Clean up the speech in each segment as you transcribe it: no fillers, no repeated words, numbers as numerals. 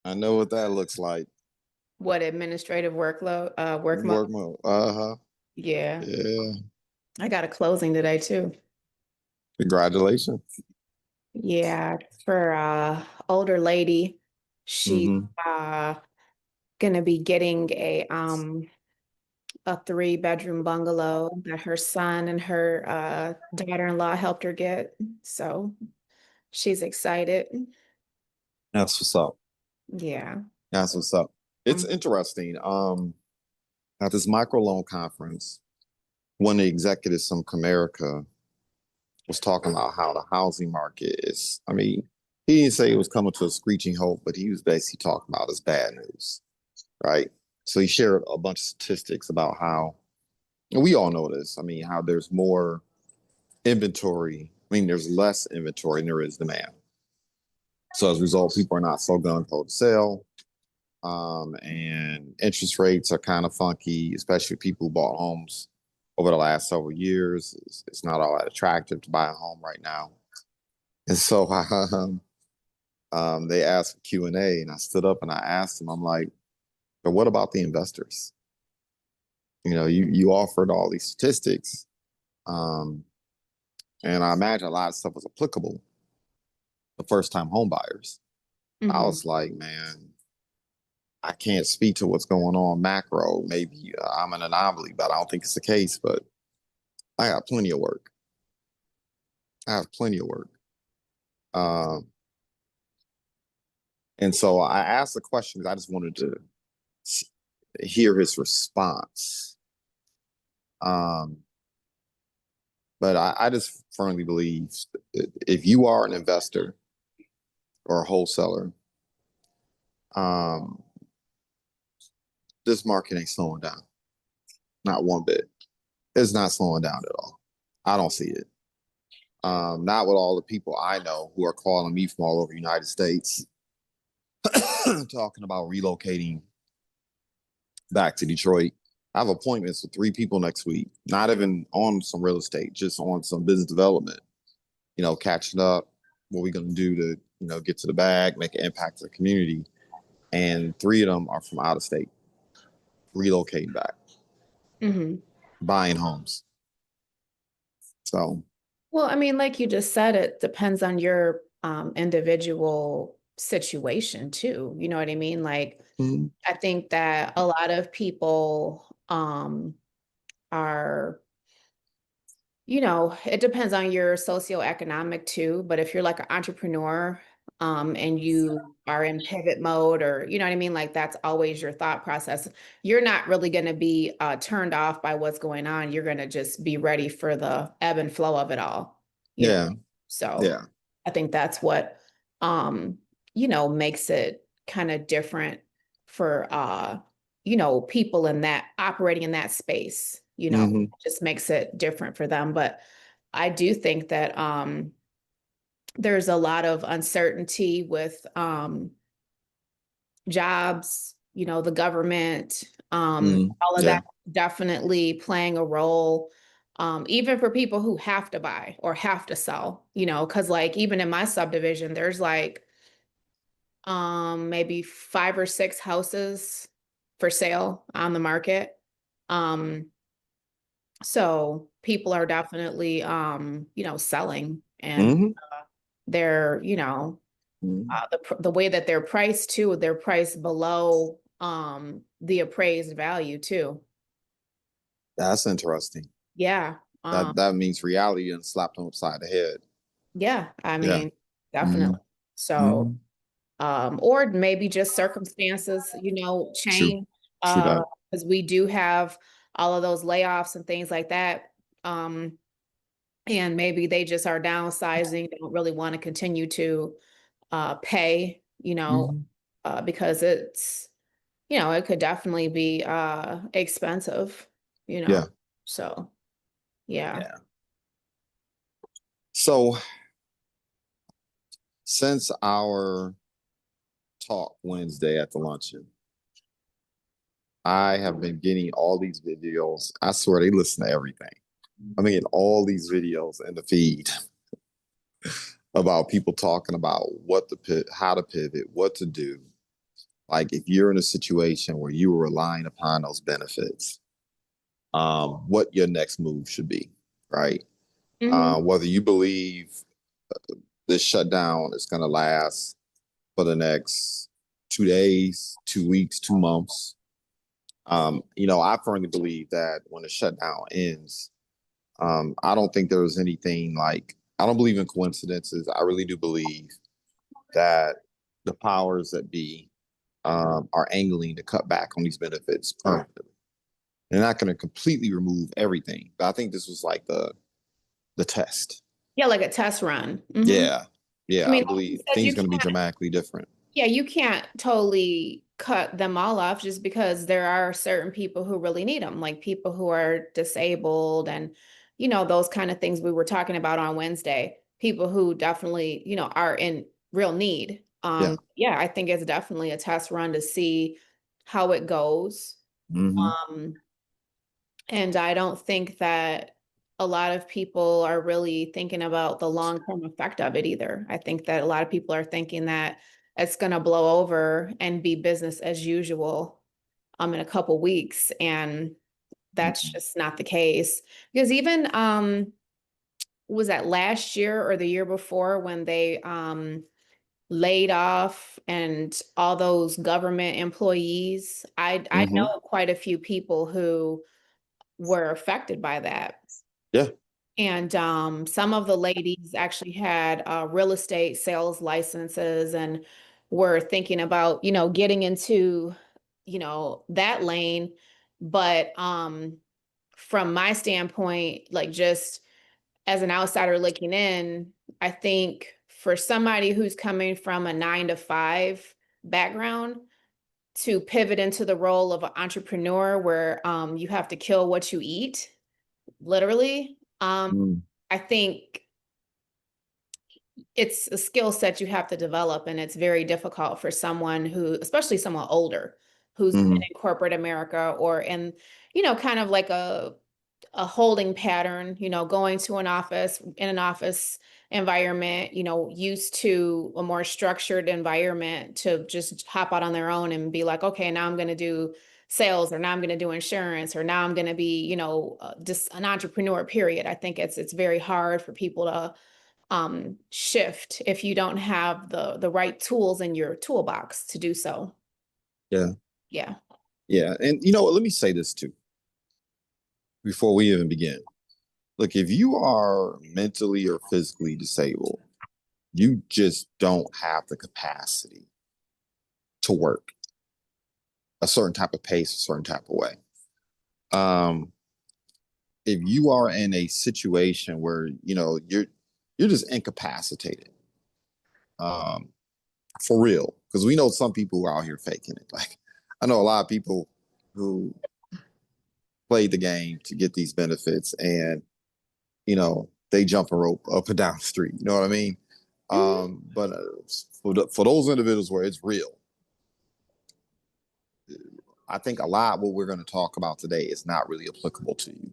I know what that looks like. What administrative workload, work mode? Work mode. Uh-huh. Yeah. Yeah. I got a closing today too. Congratulations. Yeah, for older lady. She's Mm-hmm. uh gonna be getting a 3-bedroom bungalow that her son and her daughter-in-law helped her get. So she's excited. That's what's up. Yeah. That's what's up. It's Um, interesting. At this microloan conference, one of the executives from Comerica was talking about how the housing market is. I mean, he didn't say it was coming to a screeching halt, but he was basically talking about it's bad news, right? So he shared a bunch of statistics about how, and we all know this. I mean, how there's more inventory. I mean, there's less inventory than there is demand. So as a result, people are not so gung ho to sell. And interest rates are kind of funky, especially people who bought homes over the last several years. It's not all that attractive to buy a home right now. And so they asked for Q&A, and I stood up and I asked them, I'm like, but what about the investors? You know, you offered all these statistics, um, and I imagine a lot of stuff was applicable to first-time home buyers. I mhm. was like, man, I can't speak to what's going on macro. Maybe I'm an anomaly, but I don't think it's the case. But I got plenty of work. I have plenty of work. Um, and so I asked the question because I just wanted to hear his response. Um, but I just firmly believe if you are an investor or a wholesaler, um, this market ain't slowing down. Not one bit. It's not slowing down at all. I don't see it. Not with all the people I know who are calling me from all over the United States talking about relocating back to Detroit. I have appointments with 3 people next week, not even on some real estate, just on some business development, catching up, what we're going to do to, get to the bag, make an impact to the community. And 3 of them are from out of state, relocating back, Mhm. buying homes. So, Well, I mean, like you just said, it depends on your individual situation too. You know what I mean? Like, mhm. I think that a lot of people are, it depends on your socioeconomic too. But if you're like an entrepreneur, and you are in pivot mode, or you know what I mean, like that's always your thought process. You're not really going to be turned off by what's going on. You're going to just be ready for the ebb and flow of it all, you know. Yeah, So yeah. I think that's what makes it kind of different for people in that operating in that space, Hmm. just makes it different for them. But I do think that there's a lot of uncertainty with jobs, the government, all of Yeah. that definitely playing a role. Even for people who have to buy or have to sell, because like even in my subdivision, there's like maybe 5 or 6 houses for sale on the market. Um, so people are definitely selling, and Hmm. they're, Hmm. the way that they're priced too, they're priced below the appraised value too. That's interesting. Yeah. That means reality and slapped them upside the head. Yeah, I Yeah. mean, Hmm. definitely. So, Hmm. or maybe just circumstances, True. change, True that. because we do have all of those layoffs and things like that. And maybe they just are downsizing, they don't really want to continue to pay, Hmm. because it could definitely be expensive, you Yeah. know. So, yeah. Yeah. So since our talk Wednesday at the luncheon, I have been getting all these videos. I swear they listen to everything. I'm getting all these videos in the feed about people talking about how to pivot, what to do. like if you're in a situation where you were relying upon those benefits, what your next move should be, right? Mhm. Whether you believe this shutdown is going to last for the next 2 days, 2 weeks, 2 months. I firmly believe that when the shutdown ends, I don't think there was anything like, I don't believe in coincidences. I really do believe that the powers that be are angling to cut back on these benefits permanently. They're not going to completely remove everything, but I think this was like the test. Yeah, like a test run. Mhm. Yeah, I yeah, I mean, like you believe said, things are going to be dramatically different. yeah, you can't totally cut them all off just because there are certain people who really need them, like people who are disabled and, those kind of things we were talking about on Wednesday. People who definitely, are in real need. Yeah. Yeah, I think it's definitely a test run to see how it goes. Mm-hmm. Um, and I don't think that a lot of people are really thinking about the long-term effect of it either. I think that a lot of people are thinking that it's going to blow over and be business as usual in a couple weeks. And that's Mm-hmm. just not the case. Because even was that last year or the year before when they laid off and all those government employees? I Mm-hmm. know quite a few people who were affected by that. Yeah. And some of the ladies actually had real estate sales licenses and were thinking about, getting into, that lane. But from my standpoint, like just as an outsider looking in, I think for somebody who's coming from a 9 to 5 background to pivot into the role of an entrepreneur where you have to kill what you eat, literally. Mm. I think it's a skill set you have to develop, and it's very difficult for someone who, especially someone older, who's been Mm-hmm. in corporate America or in, kind of like a holding pattern, going to an office in an office environment, used to a more structured environment to just hop out on their own and be like, okay, now I'm going to do sales, or now I'm going to do insurance, or now I'm going to be, just an entrepreneur, period. I think it's very hard for people to shift if you don't have the right tools in your toolbox to do so. Yeah. Yeah. Yeah. And you know what? Let me say this too before we even begin. Look, if you are mentally or physically disabled, you just don't have the capacity to work a certain type of pace, a certain type of way. Um, if you are in a situation where you're just incapacitated, um, for real, because we know some people who are out here faking it. Like I know a lot of people who played the game to get these benefits, and they jump a rope up and down the street. You know what I mean? Mhm. But for those individuals where it's real, I think a lot what we're going to talk about today is not really applicable to you.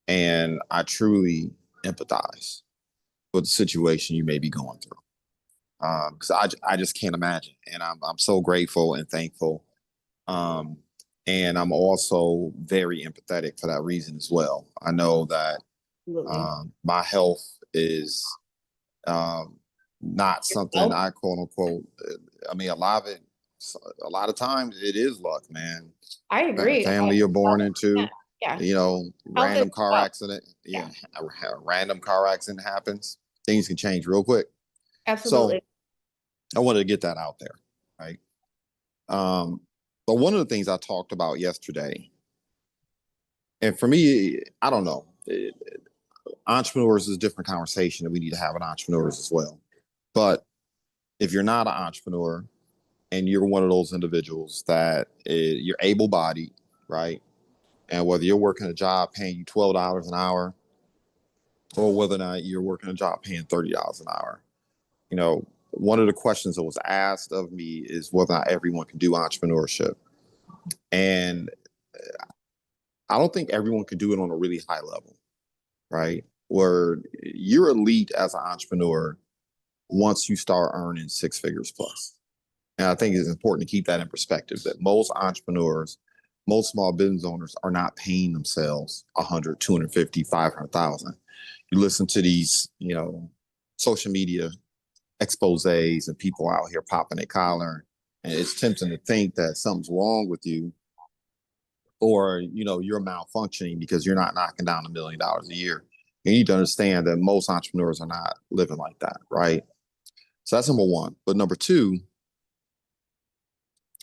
And I truly empathize with the situation you may be going through. Because I just can't imagine. And I'm so grateful and thankful. Um, and I'm also very empathetic for that reason as well. I know that Absolutely. my health is not something Yourself? I quote unquote. I mean, a lot of times it is luck, man. I agree. Family you're born into, Yeah. Health is random car wealth. accident. Yeah, Yeah, a random car accident happens. Things can change real quick. So absolutely. I wanted to get that out there, right? Um, but one of the things I talked about yesterday, and for me, I don't know, entrepreneurs is a different conversation that we need to have with entrepreneurs as well. But if you're not an entrepreneur and you're one of those individuals that you're able-bodied, right? And whether you're working a job paying you $12 an hour, or whether or not you're working a job paying $30 an hour, one of the questions that was asked of me is whether or not everyone can do entrepreneurship. And I don't think everyone can do it on a really high level, right? Where you're elite as an entrepreneur once you start earning six figures plus. And I think it's important to keep that in perspective, that most entrepreneurs, most small business owners are not paying themselves 100, 250, 500,000. You listen to these, social media exposés and people out here popping their collar, and it's tempting to think that something's wrong with you, or, you're malfunctioning because you're not knocking down $1 million a year. You need to understand that most entrepreneurs are not living like that, right? So that's number one. But number two,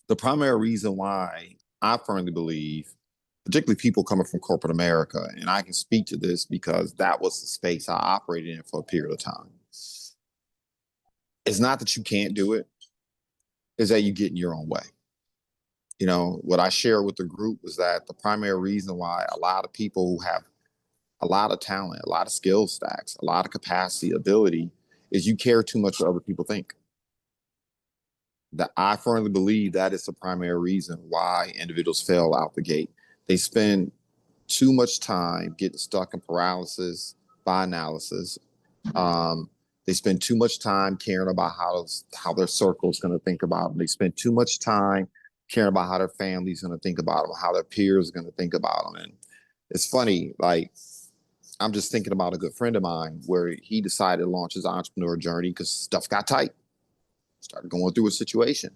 the primary reason why I firmly believe, particularly people coming from corporate America, and I can speak to this because that was the space I operated in for a period of time. It's not that you can't do it, is that you get in your own way. What I share with the group was that the primary reason why a lot of people who have a lot of talent, a lot of skill stacks, a lot of capacity, ability, is you care too much what other people think. That I firmly believe that is the primary reason why individuals fail out the gate. They spend too much time getting stuck in paralysis by analysis. They spend too much time caring about how their circle is going to think about them. They spend too much time caring about how their family's going to think about them, how their peers are going to think about them. And it's funny, like, I'm just thinking about a good friend of mine where he decided to launch his entrepreneur journey because stuff got tight. Started going through a situation.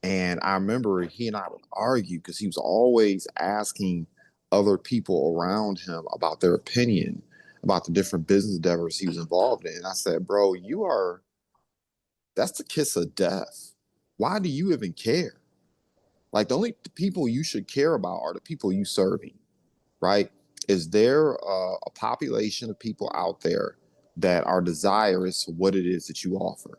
And I remember he and I would argue because he was always asking other people around him about their opinion about the different business endeavors he was involved in. And I said, bro, that's the kiss of death. Why do you even care? Like, the only people you should care about are the people you serving, right? Is there a population of people out there that are desirous of what it is that you offer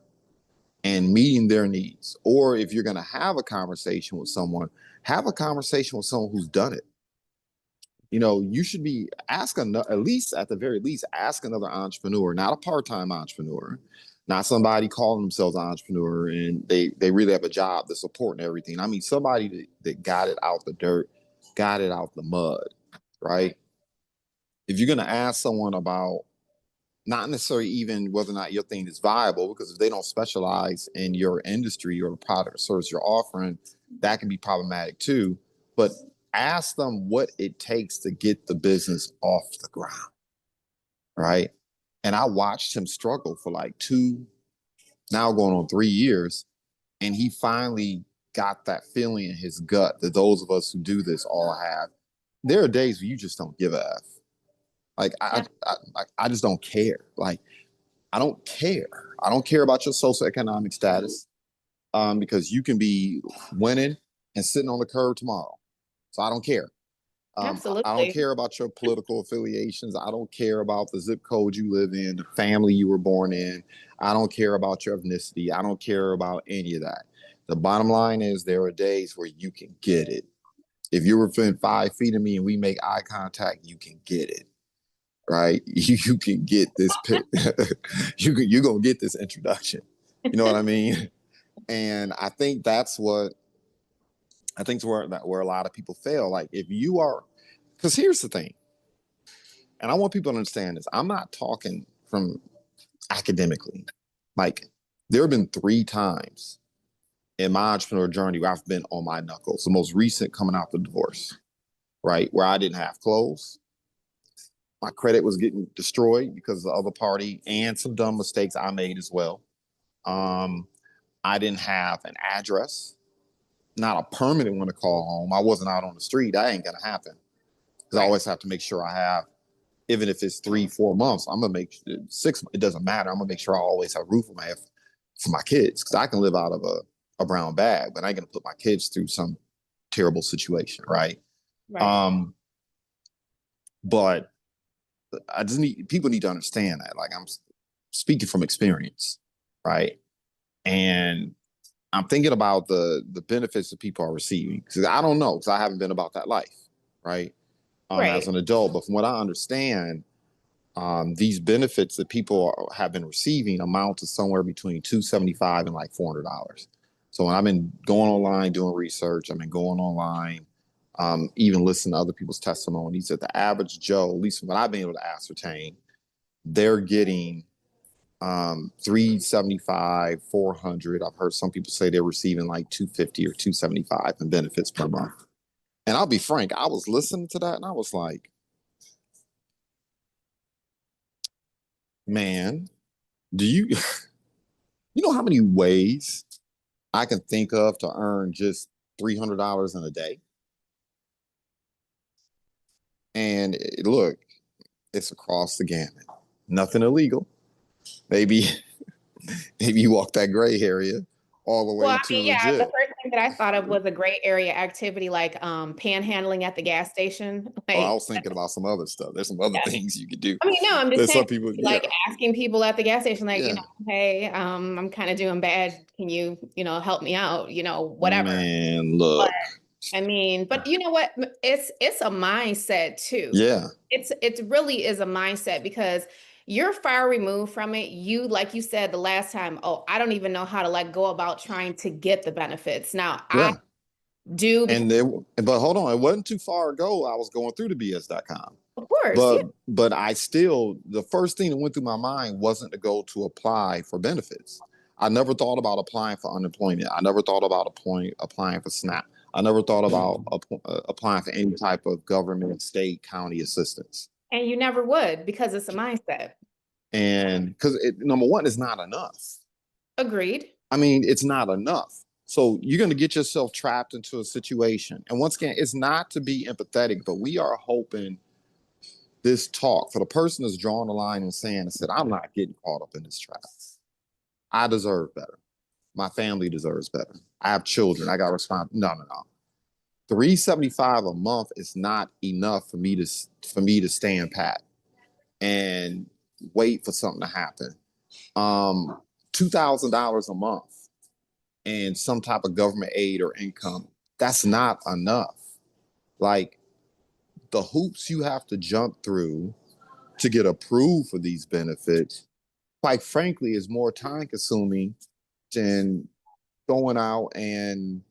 and meeting their needs? Or if you're going to have a conversation with someone, have a conversation with someone who's done it. You should be asking, at least at the very least, ask another entrepreneur, not a part-time entrepreneur, not somebody calling themselves an entrepreneur and they really have a job that's supporting everything. I mean, somebody that got it out the dirt, got it out the mud, right? If you're going to ask someone about not necessarily even whether or not your thing is viable, because if they don't specialize in your industry or the product or service you're offering, that can be problematic too. But ask them what it takes to get the business off the ground, right? And I watched him struggle for like now going on 3 years, and he finally got that feeling in his gut that those of us who do this all have. There are days where you just don't give a F. Like, I just don't care. Like, I don't care. I don't care about your socioeconomic status, because you can be winning and sitting on the curb tomorrow. So I don't care. I don't care about your political affiliations. I don't care about the zip code you live in, the family you were born in. I don't care about your ethnicity. I don't care about any of that. The bottom line is there are days where you can get it. If you're within 5 feet of me and we make eye contact, you can get it. Right? You can get this you're gonna get this introduction. You know what I mean? And I think that's where a lot of people fail. Like, if you are, because here's the thing, and I want people to understand this. I'm not talking from academically. Like, there have been 3 times in my entrepreneur journey where I've been on my knuckles. The most recent coming out the divorce, right? Where I didn't have clothes. My credit was getting destroyed because of the other party and some dumb mistakes I made as well. I didn't have an address, not a permanent one to call home. I wasn't out on the street. That ain't going to happen. Because I always have to make sure I have, even if it's 3-4 months, I'm going to make 6, it doesn't matter. I'm going to make sure I always have a roof over my head for my kids. Because I can live out of a brown bag, but I ain't going to put my kids through some terrible situation, right? But people need to understand that. Like, I'm speaking from experience, right? And I'm thinking about the benefits that people are receiving, because I don't know, because I haven't been about that life, right? As an adult. But from what I understand, these benefits that people have been receiving amount to somewhere between $275 and like $400. So when I've been going online doing research, I've been going online, even listening to other people's testimonies, that the average Joe, at least from what I've been able to ascertain, they're getting $375, $400. I've heard some people say they're receiving like $250 or $275 in benefits per month. And I'll be frank, I was listening to that and I was like, man, do you you know how many ways I can think of to earn just $300 in a day? And look, it's across the gamut. Nothing illegal. Maybe maybe you walk that gray area all the Well, way I to mean, yeah, the legit. first thing that I thought of was a gray area activity like panhandling at the gas station. Oh, I Like, was thinking about some other stuff. There's some other yeah. things you could do. I mean, no, I'm just There's saying, some people, yeah, like asking people at the gas station, like, yeah. hey, I'm kind of doing bad. Can you, help me out? Whatever. Man, But look. I mean, but you know what? It's a mindset too. Yeah, It really is a mindset because you're far removed from it. You, like you said the last time, oh, I don't even know how to like go about trying to get the benefits. Now I yeah. do because And there, but hold on, it wasn't too far ago. I was going through the BS.com. of course, yeah. But I still, the first thing that went through my mind wasn't to go to apply for benefits. I never thought about applying for unemployment. I never thought about applying for SNAP. I never thought about applying for any type of government, state, county assistance. And you never would because it's a mindset. And because number one, it's not enough. Agreed. I mean, it's not enough. So you're going to get yourself trapped into a situation. And once again, it's not to be empathetic, but we are hoping this talk for the person that's drawing the line and saying, I said, I'm not getting caught up in this trap. I deserve better. My family deserves better. I have children. I got to respond. No. $375 a month is not enough for me to stand pat and wait for something to happen. $2,000 a month and some type of government aid or income, that's not enough. Like the hoops you have to jump through to get approved for these benefits, quite frankly, is more time consuming than going out and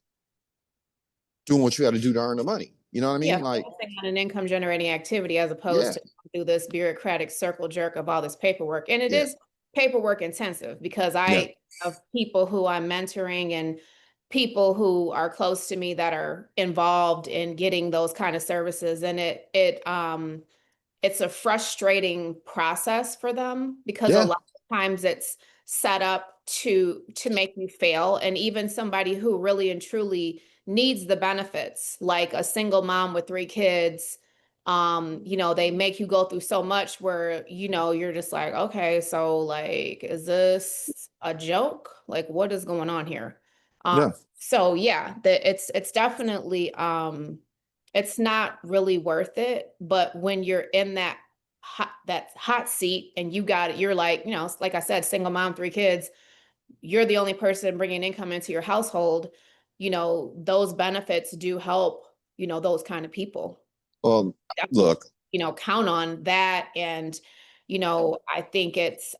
doing what you got to do to earn the money. You know what I Yeah, mean? Like, focusing on an income generating activity as opposed yeah, to do this bureaucratic circle jerk of all this paperwork. And it yeah, is paperwork intensive because yeah, I have people who I'm mentoring and people who are close to me that are involved in getting those kind of services. And it's a frustrating process for them because a yeah. lot of times it's set up to make you fail. And even somebody who really and truly needs the benefits, like a single mom with 3 kids, they make you go through so much where, you're just like, okay, so like, is this a joke? Like, what is going on here? Um, Yeah. so yeah, it's definitely it's not really worth it. But when you're in that hot seat and you got it, you're like, like I said, single mom, 3 kids, you're the only person bringing income into your household. Those benefits do help, those kind of people. Well, Definitely, look, count on that. And, I think it's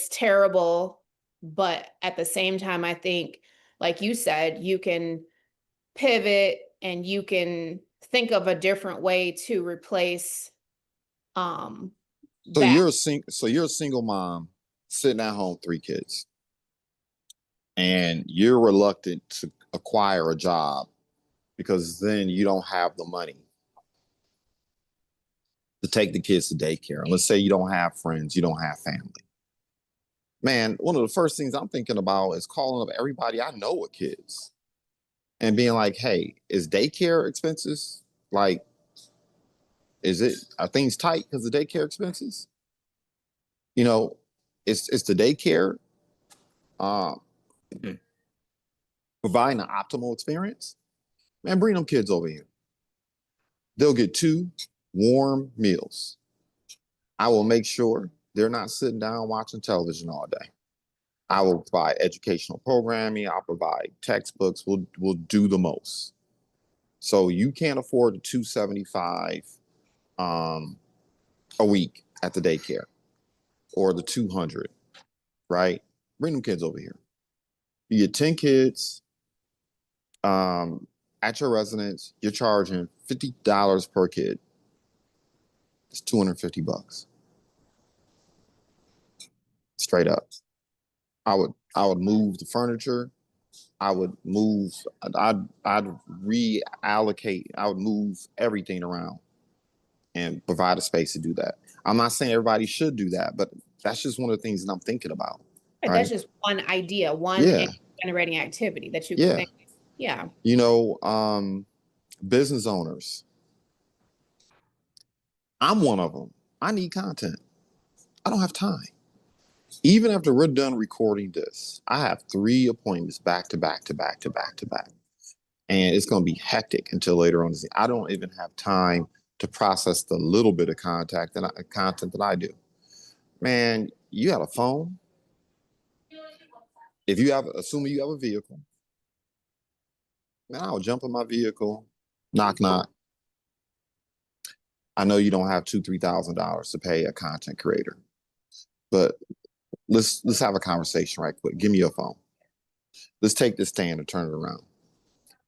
terrible, but at the same time, I think, like you said, you can pivot and you can think of a different way to replace um that. so you're a single mom sitting at home, 3 kids, and you're reluctant to acquire a job because then you don't have the money to take the kids to daycare. And let's say you don't have friends, you don't have family. Man, one of the first things I'm thinking about is calling up everybody I know with kids and being like, hey, is daycare expenses? Like, are things tight because of daycare expenses? You know, it's the daycare um, providing an optimal experience. Man, bring them kids over here. They'll get 2 warm meals. I will make sure they're not sitting down watching television all day. I will provide educational programming. I'll provide textbooks. We'll do the most. So you can't afford the 275 um, a week at the daycare or the 200, right? Bring them kids over here. You get 10 kids at your residence. You're charging $50 per kid. It's $250. straight up. I would move the furniture. I'd reallocate. I would move everything around and provide a space to do that. I'm not saying everybody should do that, but that's just one of the things that I'm thinking about. Right? That's just one idea, one Yeah. generating activity that you can Yeah. think. Yeah. You know, business owners. I'm one of them. I need content. I don't have time. Even after we're done recording this, I have 3 appointments back to back to back to back to back. And it's going to be hectic until later on. I don't even have time to process the little bit of content that I do. Man, you have a phone. Assuming you have a vehicle, man, I'll jump in my vehicle, knock knock. I know you don't have $2,000-$3,000 to pay a content creator, but let's have a conversation right quick. Give me your phone. Let's take this stand and turn it around.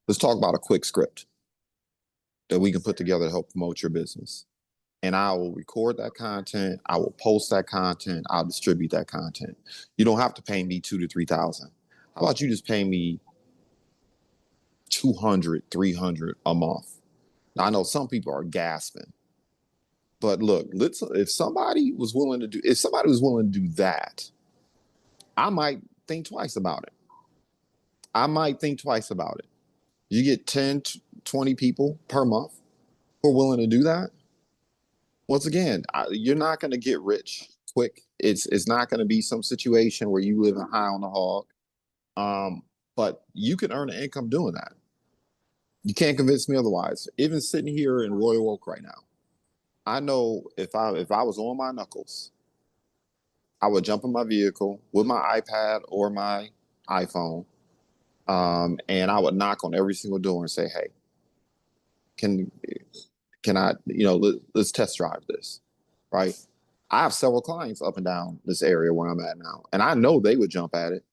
Let's talk about a quick script that we can put together to help promote your business. And I will record that content. I will post that content. I'll distribute that content. You don't have to pay me $2,000 to $3,000. How about you just pay me $200, $300 a month? Now, I know some people are gasping, but look, if somebody was willing to do that, I might think twice about it. You get 10, 20 people per month who are willing to do that. Once again, you're not going to get rich quick. It's not going to be some situation where you live high on the hog. But you can earn an income doing that. You can't convince me otherwise. Even sitting here in Royal Oak right now, I know if I was on my knuckles, I would jump in my vehicle with my iPad or my iPhone, and I would knock on every single door and say, "Hey, can I, let's test drive this," right? I have several clients up and down this area where I'm at now, and I know they would jump at it.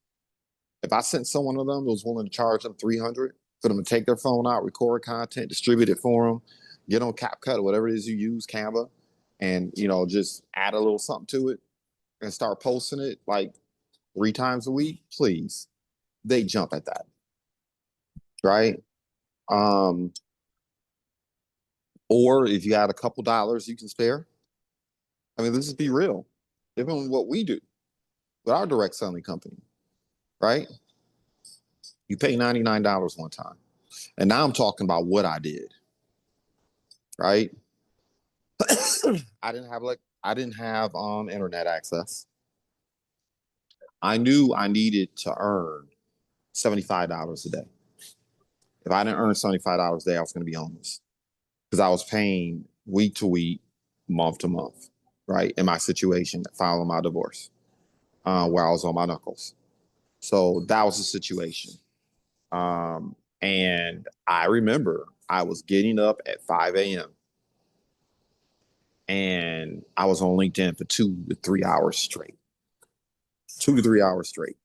If I sent someone of them that was willing to charge them $300 for them to take their phone out, record content, distribute it for them, get on CapCut or whatever it is you use, Canva, and just add a little something to it and start posting it like 3 times a week, please, they jump at that, right? Or if you had a couple dollars you can spare, I mean, let's just be real. Even what we do with our direct selling company, right? You pay $99 one time. And now I'm talking about what I did, right? I didn't have internet access. I knew I needed to earn $75 a day. If I didn't earn $75 a day, I was going to be homeless because I was paying week to week, month to month, right? In my situation, following my divorce, where I was on my knuckles. So that was the situation. And I remember I was getting up at 5 a.m. and I was on LinkedIn for 2 to 3 hours straight. 2 to 3 hours straight,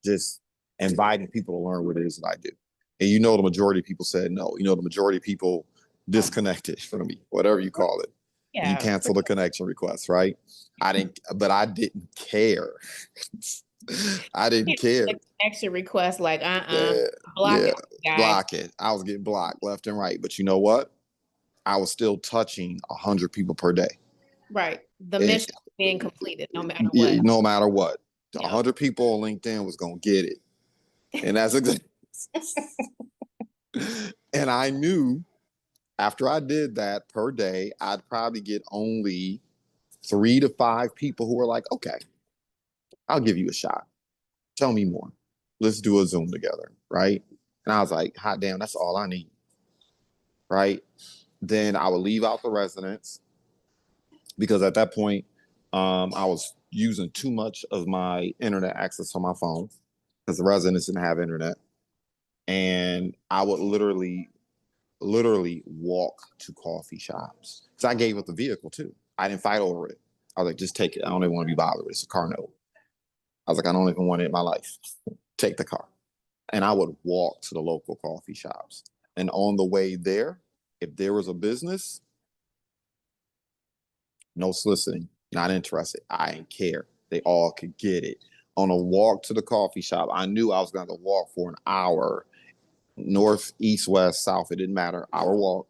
just inviting people to learn what it is that I do. And the majority of people said no. The majority of people disconnected from me, whatever you call it. Yeah. You cancel the connection request, right? I didn't care. I didn't care. Connection request, like block it. I was getting blocked left and right. But you know what? I was still touching 100 people per day. Right. The mission being completed, no matter what. Yeah, no matter what. 100 people on LinkedIn was gonna get it. And that's exactly. And I knew after I did that per day, I'd probably get only 3 to 5 people who were like, okay, I'll give you a shot. Tell me more. Let's do a Zoom together, right? And I was like, hot damn, that's all I need, right? Then I would leave out the residence because at that point, I was using too much of my internet access on my phone because the residents didn't have internet. And I would literally walk to coffee shops. So I gave up the vehicle too. I didn't fight over it. I was like, just take it. I don't even want to be bothered. It's a car note. I was like, I don't even want it in my life. Take the car. And I would walk to the local coffee shops. And on the way there, if there was a business, no soliciting, not interested. I didn't care. They all could get it. On a walk to the coffee shop, I knew I was going to walk for an hour, north, east, west, south. It didn't matter. Hour walk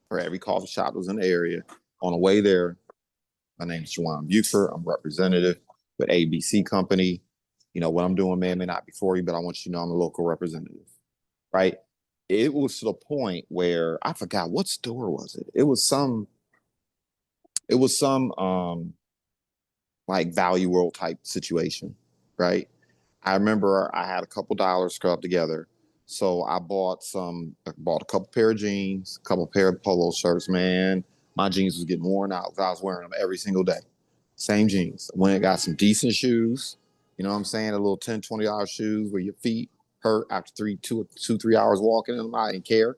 for every coffee shop that was in the area. On the way there, my name is JuJuan Buford. I'm representative with ABC Company. You know, what I'm doing may not be for you, but I want you to know I'm a local representative, right? It was to the point where I forgot what store was it. It was some like Value World type situation, right? I remember I had a couple dollars scrubbed together. So I bought a couple pair of jeans, a couple pair of polo shirts, man. My jeans was getting worn out because I was wearing them every single day. Same jeans. Went and got some decent shoes. You know what I'm saying? A little $10, $20 shoes where your feet hurt after 3 hours walking in them. I didn't care.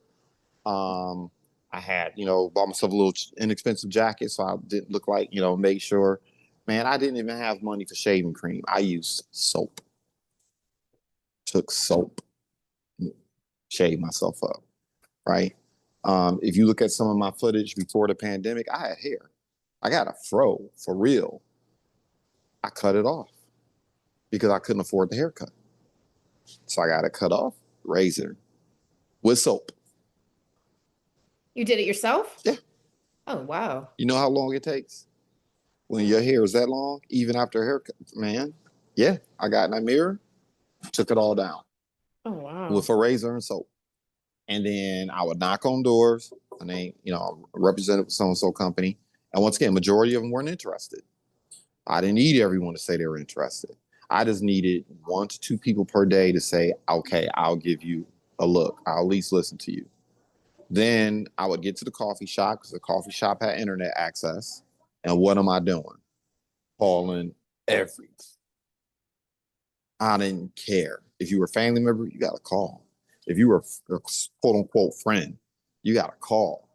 I had, bought myself a little inexpensive jacket so I didn't look like, make sure. Man, I didn't even have money for shaving cream. I used soap. Took soap, shaved myself up, right? If you look at some of my footage before the pandemic, I had hair. I got a fro for real. I cut it off because I couldn't afford the haircut. So I got it cut off, razor, with soap. You did it yourself? Yeah. Oh, wow. You know how long it takes? When your hair is that long, even after a haircut, man. Yeah, I got in that mirror, took it all down. Oh, wow. With a razor and soap. And then I would knock on doors. And they, I'm a representative of so-and-so company. And once again, majority of them weren't interested. I didn't need everyone to say they were interested. I just needed 1 to 2 people per day to say, okay, I'll give you a look. I'll at least listen to you. Then I would get to the coffee shop because the coffee shop had internet access. And what am I doing? Calling every. I didn't care. If you were a family member, you got to call. If you were a quote unquote friend, you got to call.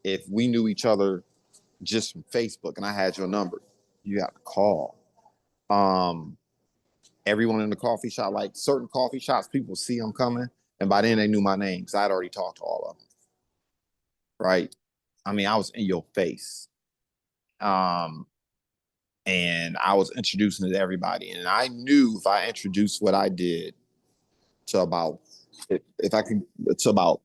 If we knew each other just from Facebook and I had your number, you got to call. Everyone in the coffee shop, like certain coffee shops, people see them coming. And by then they knew my name because I'd already talked to all of them. Right? I mean, I was in your face. And I was introducing it to everybody. And I knew if I introduced what I did to about, if I could, to about,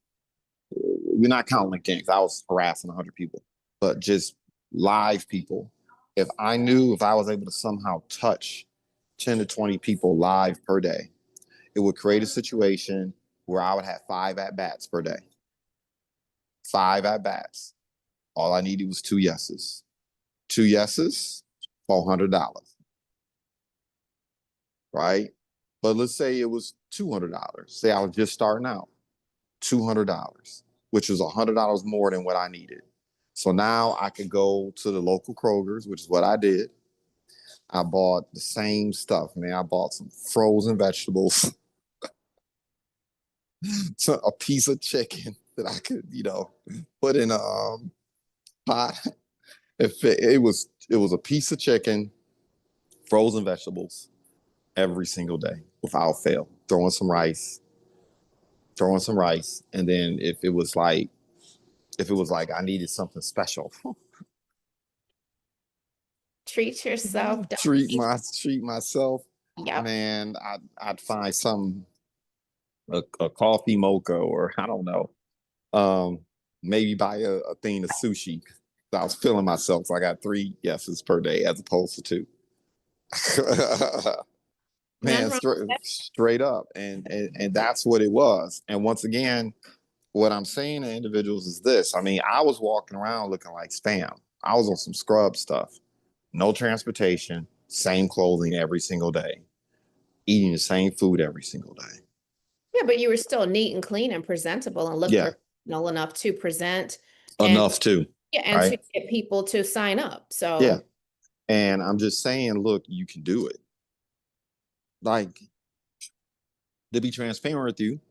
we're not counting LinkedIn, I was harassing 100 people, but just live people. If I knew if I was able to somehow touch 10 to 20 people live per day, it would create a situation where I would have 5 at-bats per day. 5 at-bats. All I needed was 2 yeses. 2 yeses, $400. Right? But let's say it was $200. Say I was just starting out. $200, which was $100 more than what I needed. So now I could go to the local Kroger's, which is what I did. I bought the same stuff, man. I bought some frozen vegetables, a piece of chicken that I could, put in a pot. It was a piece of chicken, frozen vegetables every single day without fail. Throwing some rice. And then if it was like I needed something special. Treat yourself. Treat myself. Yep. Man, I'd find some a coffee mocha or I don't know. Maybe buy a thing of sushi. I was feeling myself. So I got 3 yeses per day as opposed to 2. Man, straight up. And that's what it was. And once again, what I'm saying to individuals is this. I mean, I was walking around looking like spam. I was on some scrub stuff. No transportation, same clothing every single day, eating the same food every single day. Yeah, but you were still neat and clean and presentable and looked professional enough to present. Enough to. Yeah, and right? To get people to sign up. So yeah. And I'm just saying, look, you can do it. Like, to be transparent with you,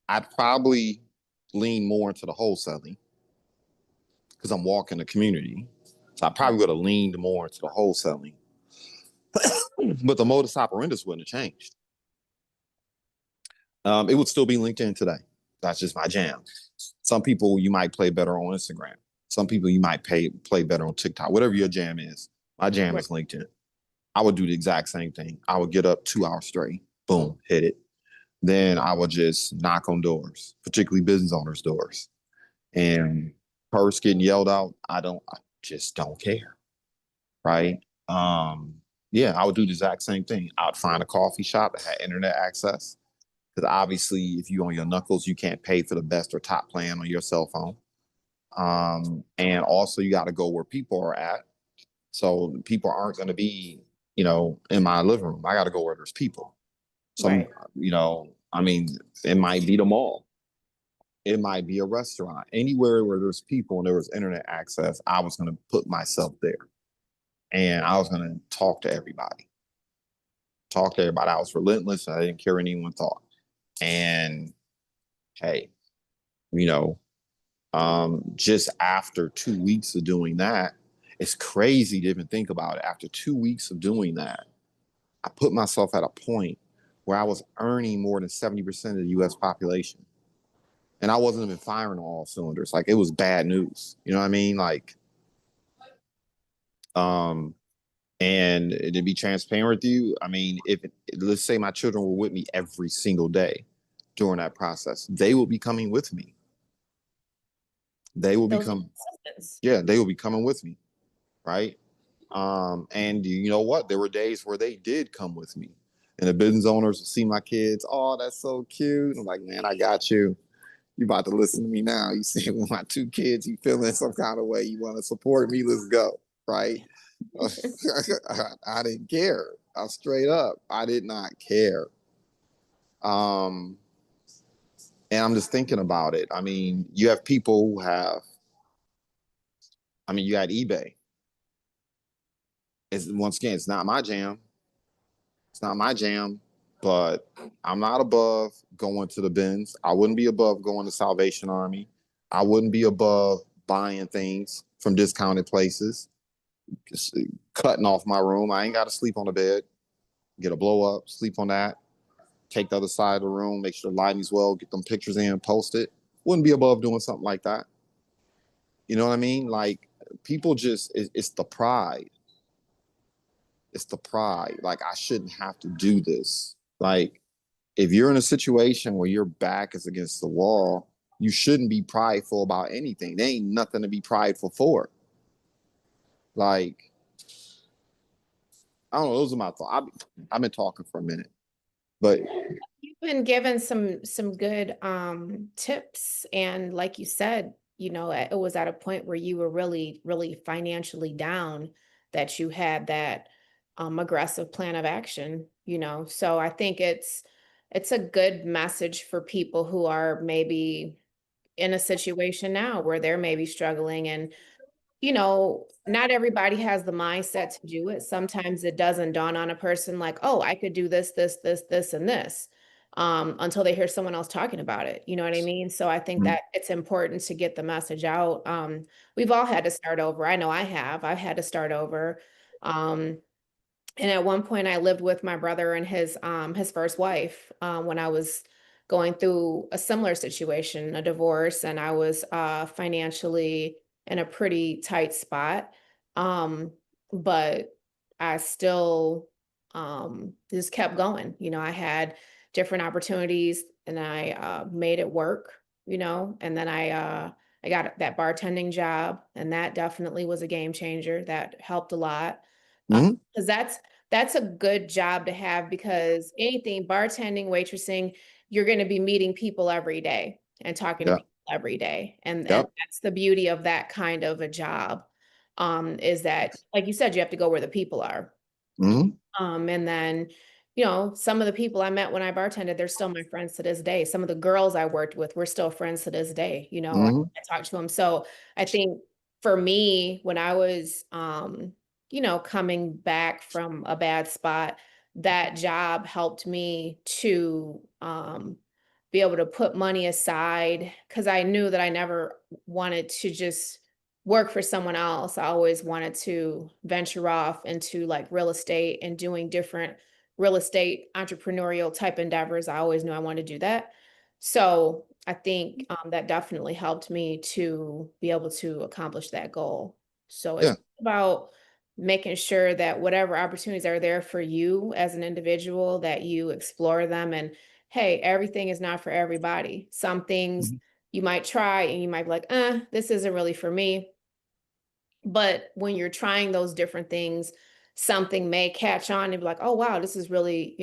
I'd probably lean more into the wholesaling because I'm walking the community. So I probably would have leaned more into the wholesaling. But the modus operandi wouldn't have changed. It would still be LinkedIn today. That's just my jam. Some people you might play better on Instagram. Some people you might play better on TikTok. Whatever your jam is. My jam is LinkedIn. I would do the exact same thing. I would get up 2 hours straight, boom, hit it. Then I would just knock on doors, particularly business owners' doors. And first getting yelled out, I just don't care. Right. Um, yeah, I would do the exact same thing. I'd find a coffee shop that had internet access. Because obviously, if you on your knuckles, you can't pay for the best or top plan on your cell phone. And also you got to go where people are at. So people aren't going to be, in my living room. I got to go where there's people. Some, Right. I mean, it might be the mall. It might be a restaurant. Anywhere where there's people and there was internet access, I was going to put myself there. And I was going to talk to everybody. Talk to everybody. I was relentless. I didn't care what anyone thought. And hey, you know, just after 2 weeks of doing that, it's crazy to even think about it. After 2 weeks of doing that, I put myself at a point where I was earning more than 70% of the US population. And I wasn't even firing on all cylinders. Like it was bad news. You know what I mean? Like, um, and to be transparent with you, I mean, if let's say my children were with me every single day during that process, they will be coming with me. They will Those are become, lessons. yeah, they will be coming with me, right? And you know what? There were days where they did come with me, and the business owners would see my kids. Oh, that's so cute. I'm like, man, I got you. You about to listen to me now. You see with my two kids, you feeling some kind of way. You want to support me? Let's go, right? I didn't care. I straight up, I did not care. Um, and I'm just thinking about it. I mean, you have people who have. I mean, you had eBay. It's once again, it's not my jam. It's not my jam, but I'm not above going to the bins. I wouldn't be above going to Salvation Army. I wouldn't be above buying things from discounted places, just cutting off my room. I ain't got to sleep on the bed. Get a blow up, sleep on that. Take the other side of the room, make sure the lighting's well, get them pictures in, post it. Wouldn't be above doing something like that. You know what I mean? Like people just, it's the pride. It's the pride. Like I shouldn't have to do this. Like if you're in a situation where your back is against the wall, you shouldn't be prideful about anything. There ain't nothing to be prideful for. Like, I don't know, those are my thoughts. I've been talking for a minute, but You've been given some good tips, and like you said, it was at a point where you were really, really financially down that you had that aggressive plan of action. So I think it's a good message for people who are maybe in a situation now where they're maybe struggling, and not everybody has the mindset to do it. Sometimes it doesn't dawn on a person like, oh, I could do this, this, and this, until they hear someone else talking about it. You know what I mean? So I think mm, that it's important to get the message out. We've all had to start over. I know I have. I've had to start over. Um, and at one point I lived with my brother and his first wife when I was going through a similar situation, a divorce, and I was financially in a pretty tight spot. Um, but I still just kept going. I had different opportunities and I made it work. And then I got that bartending job, and that definitely was a game changer. That helped a lot. mm, Because that's a good job to have, because anything, bartending, waitressing, you're going to be meeting people every day and talking to yeah, people every day. And yep, that's the beauty of that kind of a job, is that, like you said, you have to go where the people are. mm, And then, some of the people I met when I bartended, they're still my friends to this day. Some of the girls I worked with, we're still friends to this day. mm, I talk to them. So I think for me, when I was, coming back from a bad spot, that job helped me to be able to put money aside, because I knew that I never wanted to just work for someone else. I always wanted to venture off into like real estate and doing different real estate entrepreneurial type endeavors. I always knew I wanted to do that. So I think that definitely helped me to be able to accomplish that goal. So it's yeah, about making sure that whatever opportunities are there for you as an individual, that you explore them. And hey, everything is not for everybody. Some things you might try and you might be like, this isn't really for me. But when you're trying those different things, something may catch on and be like, oh, wow, this is really,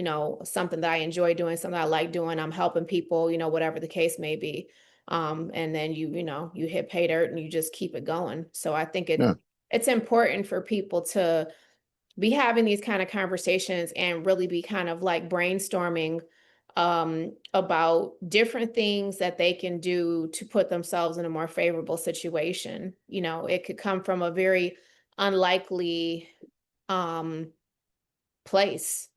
something that I enjoy doing, something I like doing. I'm helping people, whatever the case may be. And then you hit pay dirt and you just keep it going. So I think Yeah. it's important for people to be having these kind of conversations and really be kind of like brainstorming about different things that they can do to put themselves in a more favorable situation. It could come from a very unlikely place.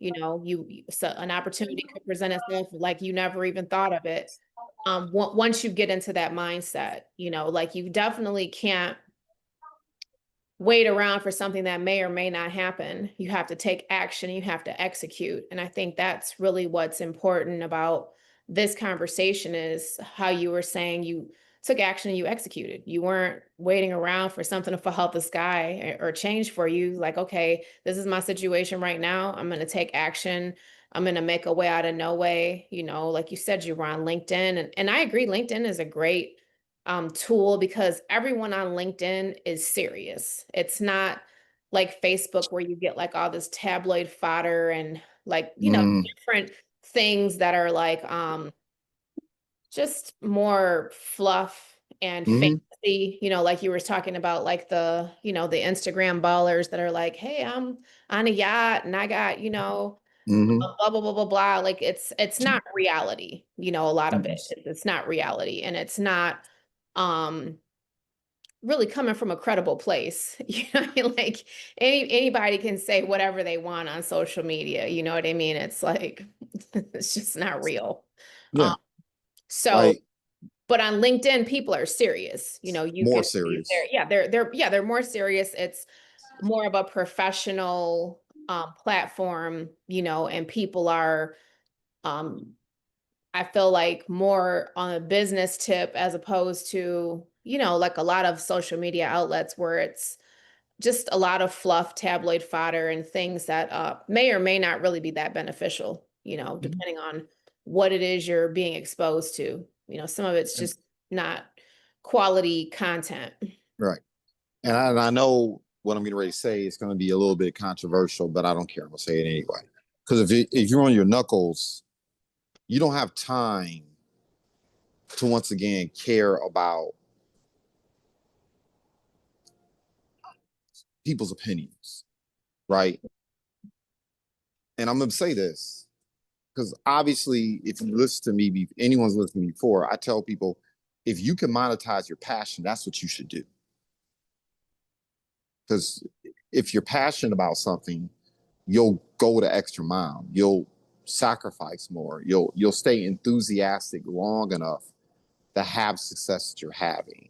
So an opportunity could present itself like you never even thought of it. Once you get into that mindset, like you definitely can't wait around for something that may or may not happen. You have to take action, you have to execute. And I think that's really what's important about this conversation is how you were saying you took action and you executed. You weren't waiting around for something to fall out the sky or change for you. Like, okay, this is my situation right now. I'm going to take action. I'm going to make a way out of no way. Like you said, you were on LinkedIn. And I agree, LinkedIn is a great tool because everyone on LinkedIn is serious. It's not like Facebook where you get like all this tabloid fodder and like, different things that are like just more fluff and fancy, like you were talking about like the Instagram ballers that are like, hey, I'm on a yacht and I got, blah, blah, blah, blah, blah. Like it's not reality, a lot of it. It's not reality. And it's not um really coming from a credible place. What I mean? Like anybody can say whatever they want on social media. You know what I mean? It's like it's just not real. Yeah. Um, so Like but on LinkedIn, people are serious. You more can see serious. they're more serious. It's more of a professional platform, and people are um I feel like more on a business tip as opposed to, like a lot of social media outlets where it's just a lot of fluff, tabloid fodder, and things that may or may not really be that beneficial, depending on what it is you're being exposed to. Some of it's just not quality content. Right. And I know what I'm getting ready to say is going to be a little bit controversial, but I don't care. I'm going to say it anyway. Because if you're on your knuckles, you don't have time to once again care about people's opinions, right? And I'm going to say this because obviously, if you listen to me, anyone's listened to me before, I tell people if you can monetize your passion, that's what you should do. Because if you're passionate about something, you'll go the extra mile. You'll sacrifice more. You'll stay enthusiastic long enough to have success that you're having.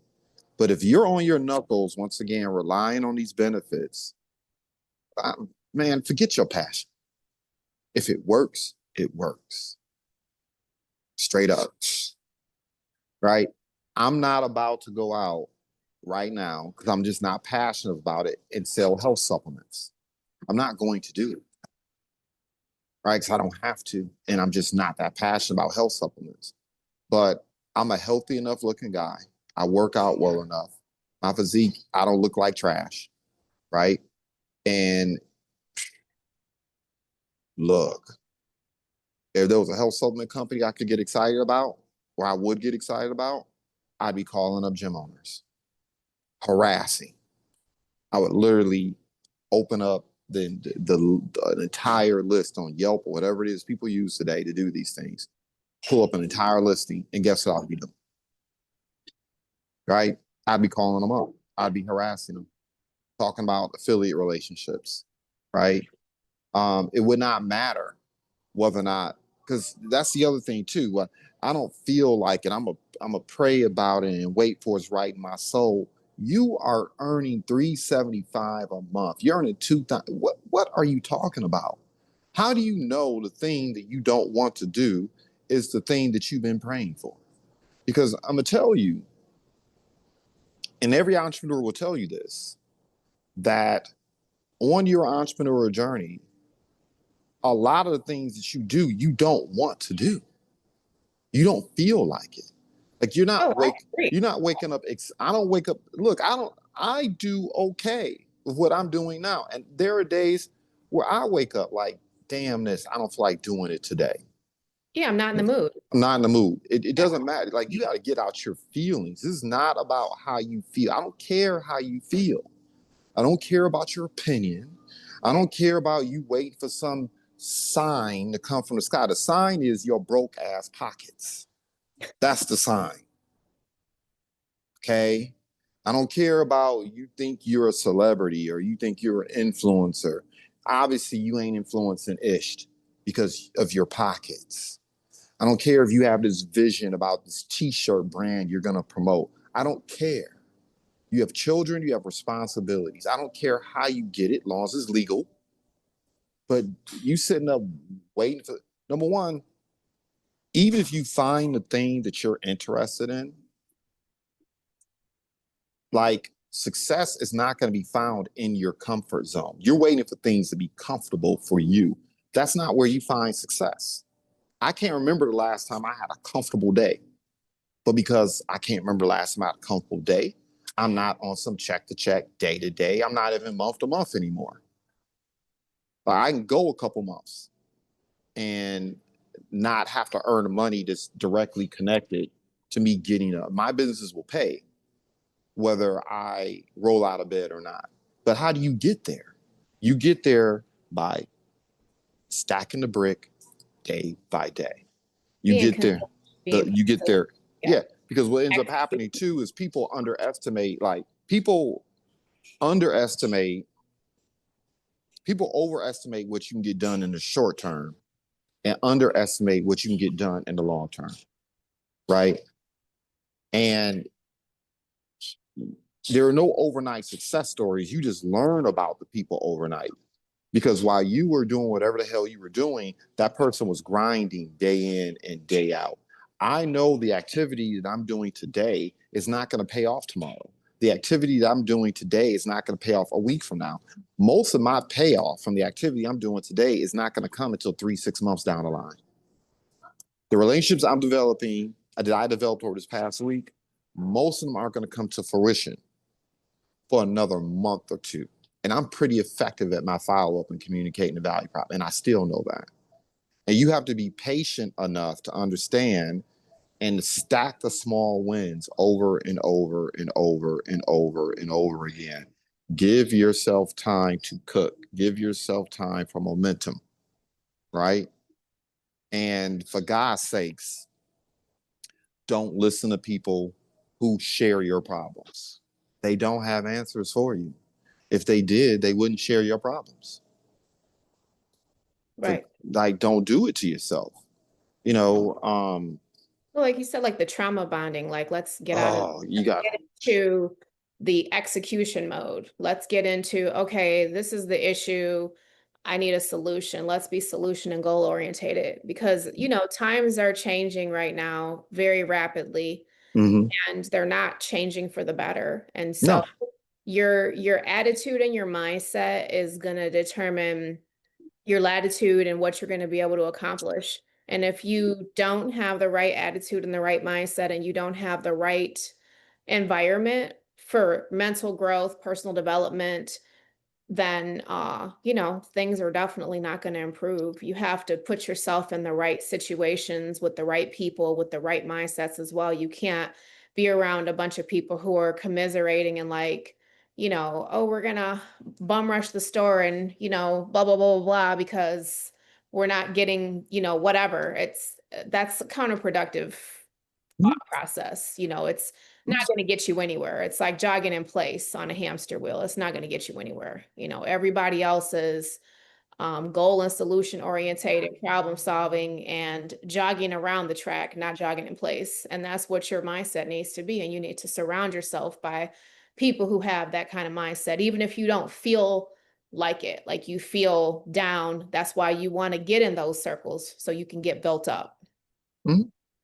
But if you're on your knuckles, once again, relying on these benefits, man, forget your passion. If it works, it works. Straight up. Right? I'm not about to go out right now because I'm just not passionate about it and sell health supplements. I'm not going to do it. Right? Because I don't have to. And I'm just not that passionate about health supplements. But I'm a healthy enough looking guy. I work out well enough. My physique, I don't look like trash. Right? And look, if there was a health supplement company I could get excited about, or I would get excited about, I'd be calling up gym owners, harassing. I would literally open up the entire list on Yelp or whatever it is people use today to do these things. Pull up an entire listing, and guess what I'd be doing? Right? I'd be calling them up. I'd be harassing them, talking about affiliate relationships. Right? It would not matter whether or not, because that's the other thing too. I don't feel like it. I'm a pray about it and wait for it's right in my soul. You are earning $375 a month. You're earning 2,000. What are you talking about? How do you know the thing that you don't want to do is the thing that you've been praying for? Because I'm gonna tell you, and every entrepreneur will tell you this, that on your entrepreneurial journey, a lot of the things that you do, you don't want to do. You don't feel like it. Like you're not waking up. I don't wake up. Look, I do okay with what I'm doing now. And there are days where I wake up like, damn this, I don't feel like doing it today. Yeah, I'm not in the mood. I'm not in the mood. It doesn't matter. Like you got to get out your feelings. This is not about how you feel. I don't care how you feel. I don't care about your opinion. I don't care about you waiting for some sign to come from the sky. The sign is your broke ass pockets. That's the sign. Okay. I don't care about you think you're a celebrity or you think you're an influencer. Obviously, you ain't influencing ish because of your pockets. I don't care if you have this vision about this t-shirt brand you're going to promote. I don't care. You have children, you have responsibilities. I don't care how you get it, long as it's legal. But you sitting up waiting for, number one, even if you find the thing that you're interested in, like success is not going to be found in your comfort zone. You're waiting for things to be comfortable for you. That's not where you find success. I can't remember the last time I had a comfortable day. But because I can't remember the last time I had a comfortable day, I'm not on some check to check, day to day. I'm not even month to month anymore. But I can go a couple months and not have to earn the money that's directly connected to me getting up. My businesses will pay whether I roll out of bed or not. But how do you get there? You get there by stacking the brick day by day. You get there. You get there. Yeah. Because what ends up happening too is people overestimate what you can get done in the short term and underestimate what you can get done in the long term. Right. And there are no overnight success stories. You just learn about the people overnight. Because while you were doing whatever the hell you were doing, that person was grinding day in and day out. I know the activity that I'm doing today is not going to pay off tomorrow. The activity that I'm doing today is not going to pay off a week from now. Most of my payoff from the activity I'm doing today is not going to come until 3-6 months down the line. The relationships I'm developing, that I developed over this past week, most of them aren't going to come to fruition for another month or two. And I'm pretty effective at my follow-up and communicating the value prop. And I still know that. And you have to be patient enough to understand and stack the small wins over and over and over and over and over again. Give yourself time to cook. Give yourself time for momentum, right? And for God's sakes, don't listen to people who share your problems. They don't have answers for you. If they did, they wouldn't share your problems. Right. Like, don't do it to yourself. Well, like you said, like the trauma bonding, like let's get into the execution mode. Let's get into, okay, this is the issue. I need a solution. Let's be solution and goal orientated because, times are changing right now very rapidly and they're not changing for the better. And so your attitude and your mindset is going to determine your latitude and what you're going to be able to accomplish. And if you don't have the right attitude and the right mindset and you don't have the right environment for mental growth, personal development, then things are definitely not going to improve. You have to put yourself in the right situations with the right people, with the right mindsets as well. You can't be around a bunch of people who are commiserating and like, oh, we're gonna bum rush the store and blah blah blah blah blah because we're not getting whatever. That's counterproductive thought process. It's not going to get you anywhere. It's like jogging in place on a hamster wheel. It's not going to get you anywhere. Everybody else's goal and solution orientated problem solving and jogging around the track, not jogging in place. And that's what your mindset needs to be. And you need to surround yourself by people who have that kind of mindset, even if you don't feel like it, like you feel down. That's why you want to get in those circles so you can get built up.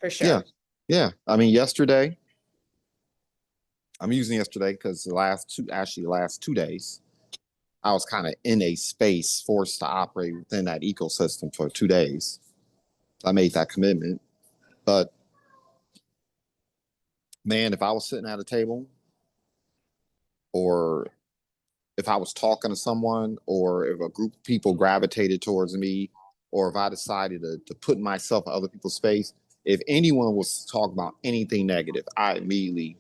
For sure. Yeah. I mean, yesterday, I'm using yesterday because the last 2 days, I was kind of in a space forced to operate within that ecosystem for 2 days. I made that commitment. But man, if I was sitting at a table, or if I was talking to someone, or if a group of people gravitated towards me, or if I decided to put myself in other people's space, if anyone was talking about anything negative, I immediately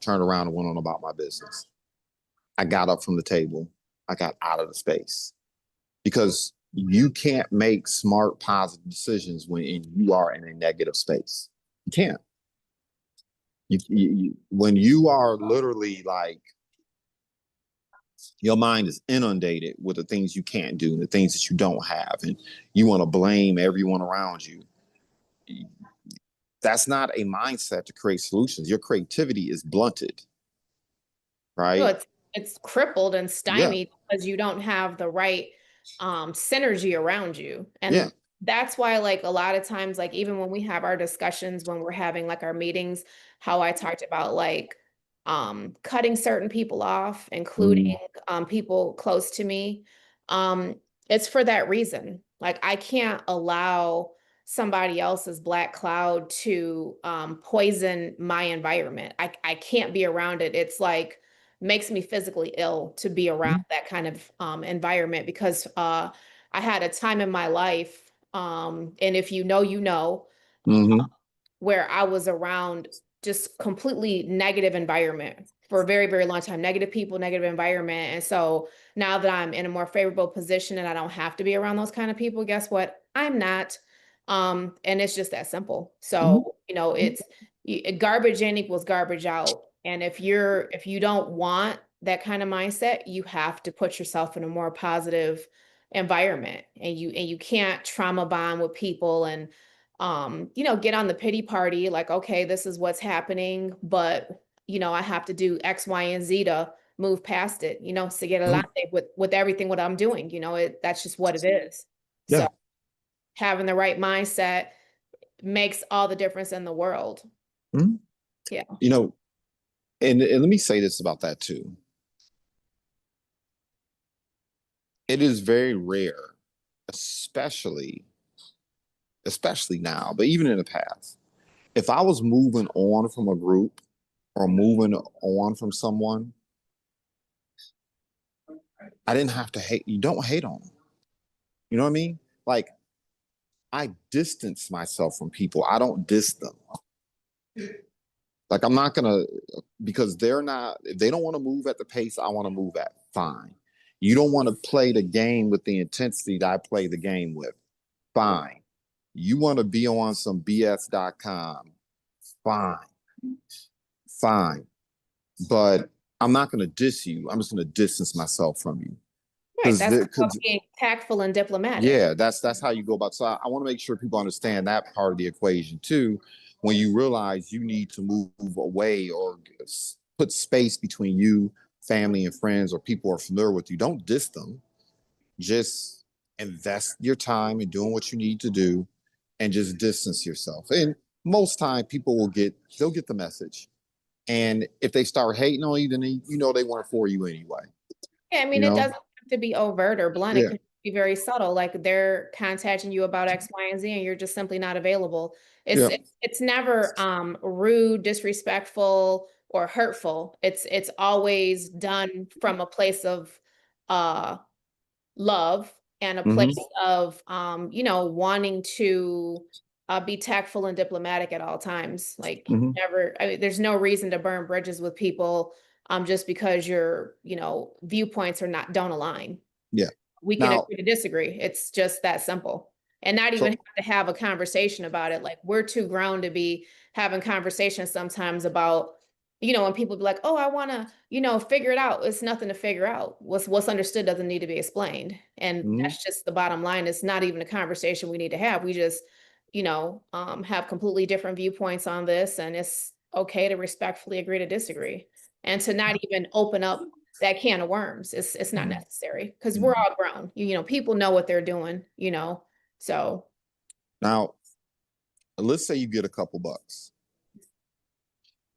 turned around and went on about my business. I got up from the table. I got out of the space, because you can't make smart, positive decisions when you are in a negative space. You can't. When you are literally like, your mind is inundated with the things you can't do and the things that you don't have, and you want to blame everyone around you. That's not a mindset to create solutions. Your creativity is blunted, No, right? it's crippled and Yeah, stymied because you don't have the right synergy around you. yeah. And that's why, like, a lot of times, like, even when we have our discussions, when we're having like our meetings, how I talked about like cutting certain people off, including Mm, people close to me. Um, it's for that reason. Like, I can't allow somebody else's black cloud to poison my environment. I can't be around it. It's like makes me physically ill to be around mm, that kind of environment, because I had a time in my life, and if you know, you know, mm-hmm, where I was around just completely negative environment for a very, very long time, negative people, negative environment. And so now that I'm in a more favorable position and I don't have to be around those kind of people, guess what? I'm not. And it's just that simple. mm-hmm, So, it's garbage in equals garbage out. And if you don't want that kind of mindset, you have to put yourself in a more positive environment, and you can't trauma bond with people and get on the pity party, like, okay, this is what's happening, but I have to do X, Y, and Z to move past it, to get mm-hmm. along with everything what I'm doing. That's just what it is. So Yeah. having the right mindset makes all the difference in the world. Mm-hmm. Yeah. You know, and let me say this about that too. It is very rare, especially especially now, but even in the past, if I was moving on from a group or moving on from someone, I didn't have to hate. You don't hate on them. You know what I mean? Like, I distance myself from people. I don't diss them. Like, I'm not gonna, because they're not, if they don't want to move at the pace I want to move at, fine. You don't want to play the game with the intensity that I play the game with, fine. You want to be on some BS.com, fine, fine. But I'm not going to diss you. I'm just going to distance myself from you. Right. Because That's called being tactful and diplomatic. yeah, that's how you go about. So I want to make sure people understand that part of the equation too. When you realize you need to move away or put space between you, family, and friends, or people who are familiar with you, don't diss them. Just invest your time in doing what you need to do, and just distance yourself. And most time, they'll get the message. And if they start hating on you, then they weren't for you anyway. Yeah, I mean, You it know? doesn't have to be overt or blunt. It Yeah, could be very subtle. Like, they're contacting you about X, Y, and Z, and you're just simply not available. It's yeah. it's never rude, disrespectful, or hurtful. It's always done from a place of uh love, and a Mm-hmm. place of wanting to be tactful and diplomatic at all times. Like, Mm-hmm. never, I mean, there's no reason to burn bridges with people just because your viewpoints are not don't align. Yeah. We can Now, agree to disagree. It's just that simple. And not even so have to have a conversation about it. Like, we're too grown to be having conversations sometimes about, when people be like, oh, I want to, figure it out. It's nothing to figure out. What's understood doesn't need to be explained. And mhm, that's just the bottom line. It's not even a conversation we need to have. We just, have completely different viewpoints on this. And it's okay to respectfully agree to disagree, and to not even open up that can of worms. It's not mhm, necessary, because we're mhm. all grown. People know what they're doing. So Now, let's say you get a couple bucks.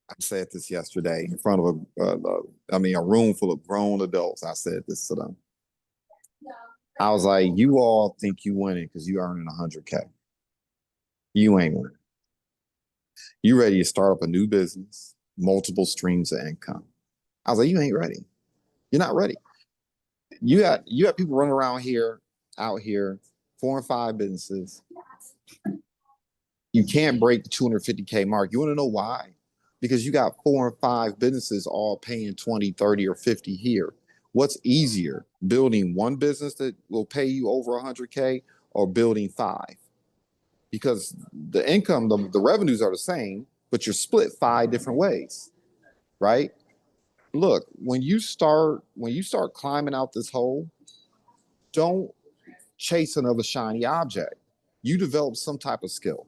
I said this yesterday in front of a room full of grown adults. I said this to them. I was like, you all think you winning because you earning 100K. You ain't winning. You ready to start up a new business, multiple streams of income. I was like, you ain't ready. You're not ready. You got people running around here, out here, 4 and 5 businesses. You can't break the 250K mark. You want to know why? Because you got 4 and 5 businesses all paying 20, 30, or 50 here. What's easier, building one business that will pay you over 100K or building 5? Because the income, the revenues are the same, but you're split 5 different ways, right? Look, when you start climbing out this hole, don't chase another shiny object. You develop some type of skill.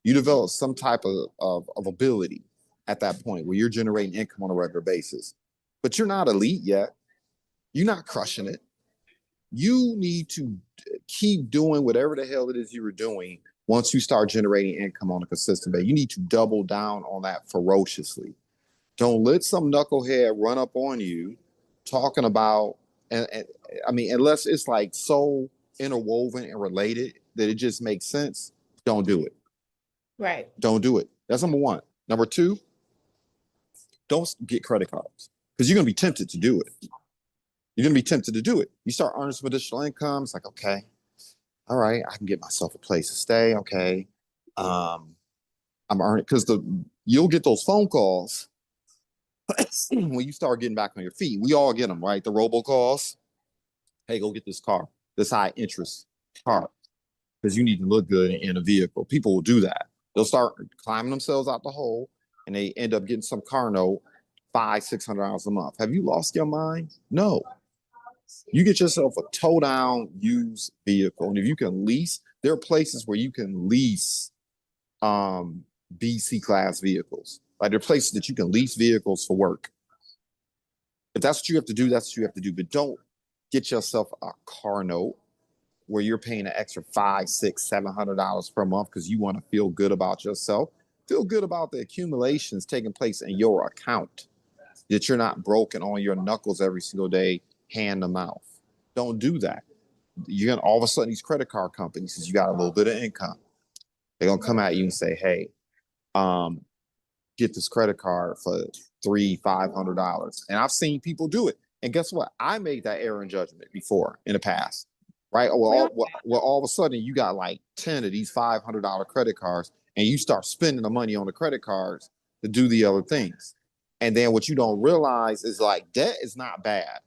You develop some type of ability at that point where you're generating income on a regular basis. But you're not elite yet. You're not crushing it. You need to keep doing whatever the hell it is you were doing once you start generating income on a consistent basis. You need to double down on that ferociously. Don't let some knucklehead run up on you talking about, and I mean, unless it's like so interwoven and related that it just makes sense, don't do it. Right. Don't do it. That's number one. Number two, don't get credit cards because you're going to be tempted to do it. You're going to be tempted to do it. You start earning some additional income. It's like, okay, all right, I can get myself a place to stay. Okay. I'm earning because you'll get those phone calls when you start getting back on your feet. We all get them, right? The robocalls. Hey, go get this car, this high interest car, because you need to look good in a vehicle. People will do that. They'll start climbing themselves out the hole and they end up getting some car note, $500-$600 a month. Have you lost your mind? No. You get yourself a tow down used vehicle. And if you can lease, there are places where you can lease BC class vehicles. Like there are places that you can lease vehicles for work. If that's what you have to do, that's what you have to do. But don't get yourself a car note where you're paying an extra $500, $600, $700 per month because you want to feel good about yourself. Feel good about the accumulations taking place in your account, that you're not broken on your knuckles every single day, hand to mouth. Don't do that. You're gonna all of a sudden these credit card companies, since you got a little bit of income, they're gonna come at you and say, hey, get this credit card for $300-$500. And I've seen people do it. And guess what? I made that error in judgment before in the past, right? Well, all of a sudden you got like 10 of these $500 credit cards and you start spending the money on the credit cards to do the other things. And then what you don't realize is like debt is not bad.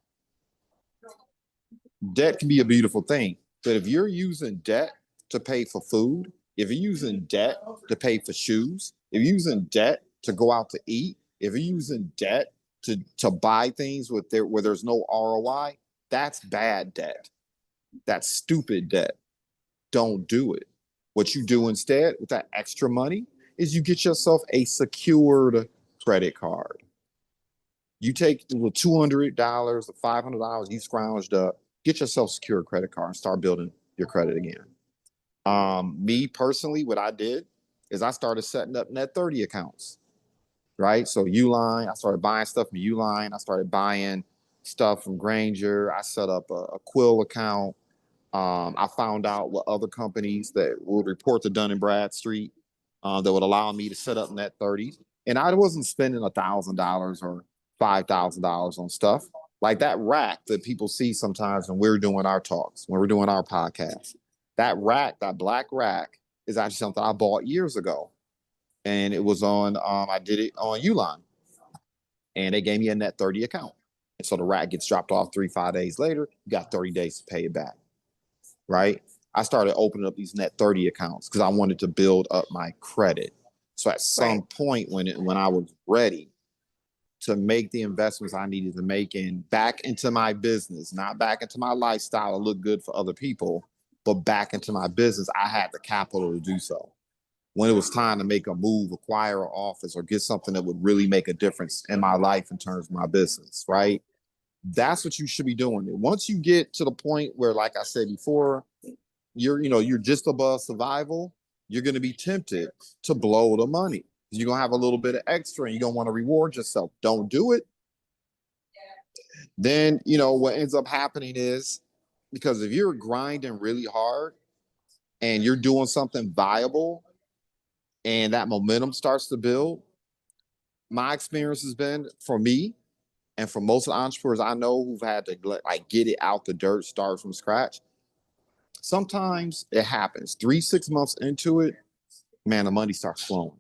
Debt can be a beautiful thing. But if you're using debt to pay for food, if you're using debt to pay for shoes, if you're using debt to go out to eat, if you're using debt to buy things where there's no ROI, that's bad debt. That's stupid debt. Don't do it. What you do instead with that extra money is you get yourself a secured credit card. You take the $200, the $500 you scrounged up, get yourself a secured credit card and start building your credit again. Me personally, what I did is I started setting up net 30 accounts, right? So Uline, I started buying stuff from Uline. I started buying stuff from Granger. I set up a Quill account. I found out what other companies that would report to Dun & Bradstreet that would allow me to set up net 30. And I wasn't spending $1,000 or $5,000 on stuff like that rack that people see sometimes when we're doing our talks, when we're doing our podcast. That rack, that black rack, is actually something I bought years ago. And it was on, I did it on Uline. And they gave me a net 30 account. And so the rack gets dropped off 3-5 days later. You got 30 days to pay it back, right? I started opening up these net 30 accounts because I wanted to build up my credit. So at some point when I was ready to make the investments I needed to make back into my business, not back into my lifestyle and look good for other people, but back into my business, I had the capital to do so. When it was time to make a move, acquire an office, or get something that would really make a difference in my life in terms of my business, right? That's what you should be doing. Once you get to the point where, like I said before, you're just above survival, you're going to be tempted to blow the money. You're going to have a little bit of extra and you're going to want to reward yourself. Don't do it. Then, what ends up happening is Because if you're grinding really hard and you're doing something viable and that momentum starts to build, my experience has been for me and for most of the entrepreneurs I know who've had to like get it out the dirt, start from scratch. Sometimes it happens 3, 6 months into it, man, the money starts flowing.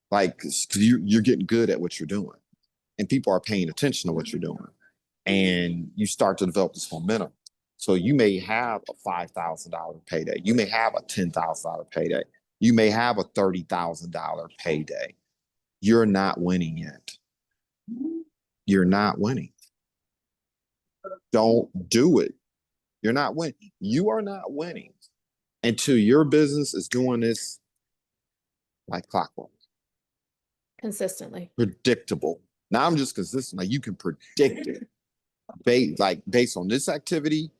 Like, cause you're getting good at what you're doing and people are paying attention to what you're doing. And you start to develop this momentum. So you may have a $5,000 payday. You may have a $10,000 payday. You may have a $30,000 payday. You're not winning yet. You're not winning. Don't do it. You're not winning. You are not winning until your business is doing this like clockwork. Consistently. Predictable. Now I'm just consistent. Like you can predict it. Based on this activity,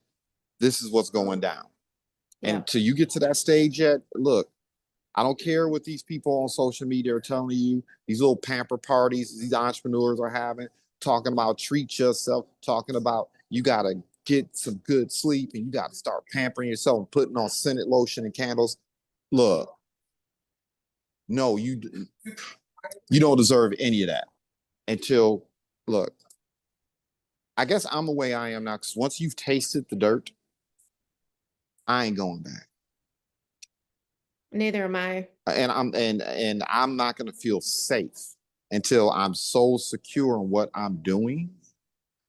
this is what's going down. And until you get to that stage yet, look, I don't care what these people on social media are telling you, these little pamper parties these entrepreneurs are having, talking about treat yourself, talking about you got to get some good sleep and you got to start pampering yourself and putting on scented lotion and candles. Look, no, you don't deserve any of that until, look, I guess I'm the way I am now because once you've tasted the dirt, I ain't going back. Neither am I. And I'm not going to feel safe until I'm so secure in what I'm doing.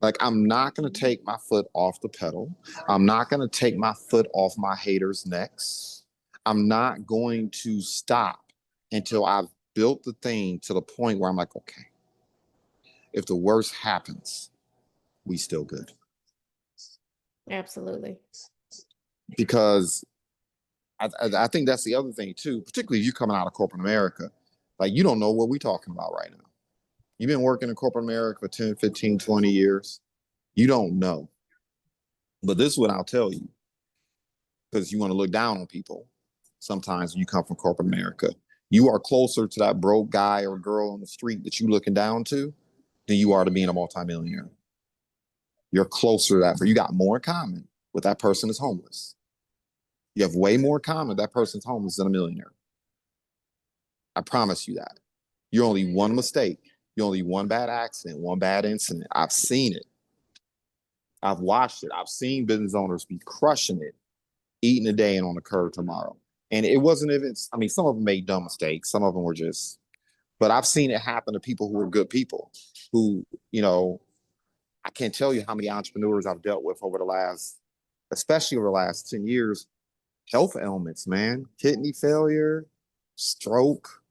Like I'm not going to take my foot off the pedal. I'm not going to take my foot off my haters' necks. I'm not going to stop until I've built the thing to the point where I'm like, okay, if the worst happens, we still good. Absolutely. Because I think that's the other thing too, particularly if you're coming out of corporate America, like you don't know what we're talking about right now. You've been working in corporate America for 10, 15, 20 years. You don't know. But this is what I'll tell you, because you want to look down on people. Sometimes you come from corporate America. You are closer to that broke guy or girl on the street that you're looking down to than you are to being a multimillionaire. You're closer to that, but you got more in common with that person that's homeless. You have way more in common. That person's homeless than a millionaire. I promise you that. You're only one mistake. You're only one bad accident, one bad incident. I've seen it. I've watched it. I've seen business owners be crushing it, eating today and on the curb tomorrow. And it wasn't even, I mean, some of them made dumb mistakes. Some of them were just, but I've seen it happen to people who are good people who, I can't tell you how many entrepreneurs I've dealt with over the last, especially over the last 10 years, health ailments, man, kidney failure, stroke,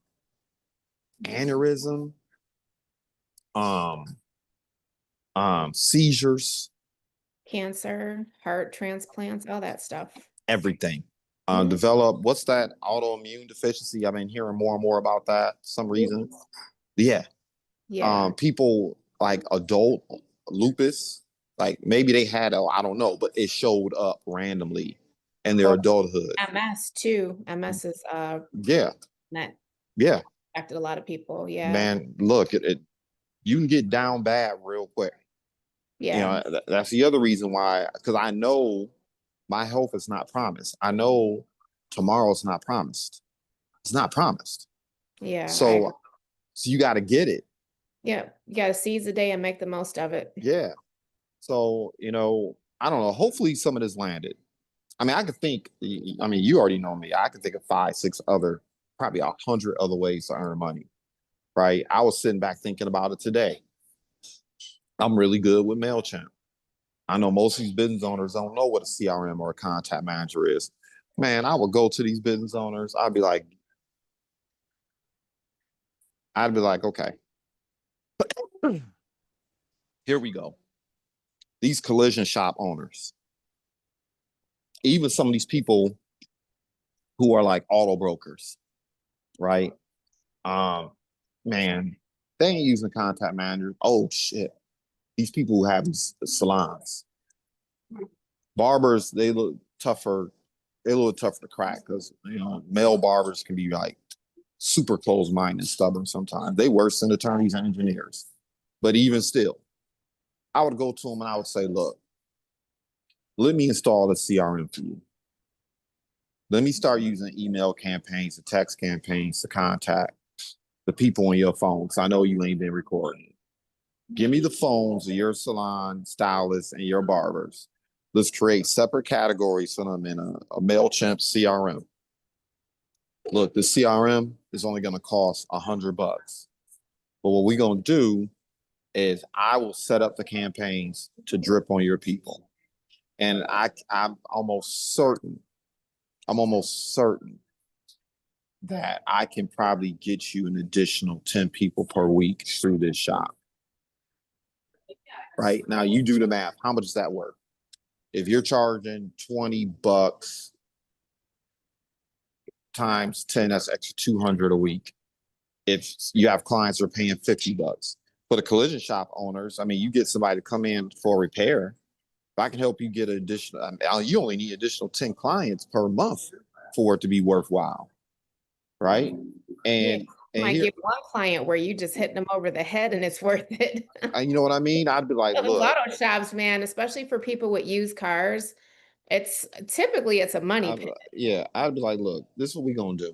aneurysm, seizures, cancer, heart transplants, all that stuff. everything. Develop, what's that autoimmune deficiency? I've been hearing more and more about that for some reason. Yeah. People like adult lupus, like maybe they had, I don't know, but it showed up randomly in their adulthood. MS too. MS is that affected a lot of people. Yeah. Man, look, you can get down bad real quick. Yeah. That's the other reason why, because I know my health is not promised. I know tomorrow's not promised. It's not promised. Yeah. So you got to get it. Yeah. You got to seize the day and make the most of it. Yeah. So, I don't know. Hopefully some of this landed. I mean, you already know me. I can think of 5, 6 other, probably 100 other ways to earn money, right? I was sitting back thinking about it today. I'm really good with MailChimp. I know most of these business owners don't know what a CRM or a contact manager is. Man, I would go to these business owners. I'd be like, okay, here we go. These collision shop owners, even some of these people who are like auto brokers, right? Man, they ain't using contact managers. Oh shit. These people who have these salons. Barbers, they look tougher. They're a little tougher to crack because male barbers can be like super closed-minded and stubborn sometimes. They worse than attorneys and engineers. But even still, I would go to them and I would say, look, Let me install the CRM for you. Let me start using email campaigns, the text campaigns to contact the people on your phone, because I know you ain't been recording. Give me the phones of your salon stylists and your barbers. Let's create separate categories for them in a MailChimp CRM. Look, the CRM is only going to cost $100. But what we're going to do is I will set up the campaigns to drip on your people. And I'm almost certain that I can probably get you an additional 10 people per week through this shop. Right now, you do the math. How much does that work? If you're charging $20 times 10, that's extra 200 a week. If you have clients that are paying $50. For the collision shop owners, I mean, you get somebody to come in for a repair. If I can help you get an additional, you only need additional 10 clients per month for it to be worthwhile. Right? And might get one client where you just hitting them over the head and it's worth it. And you know what I mean? I'd be like, Those look, auto shops, man, especially for people with used cars, it's typically a money pit. Yeah, I'd be like, look, this is what we're gonna do.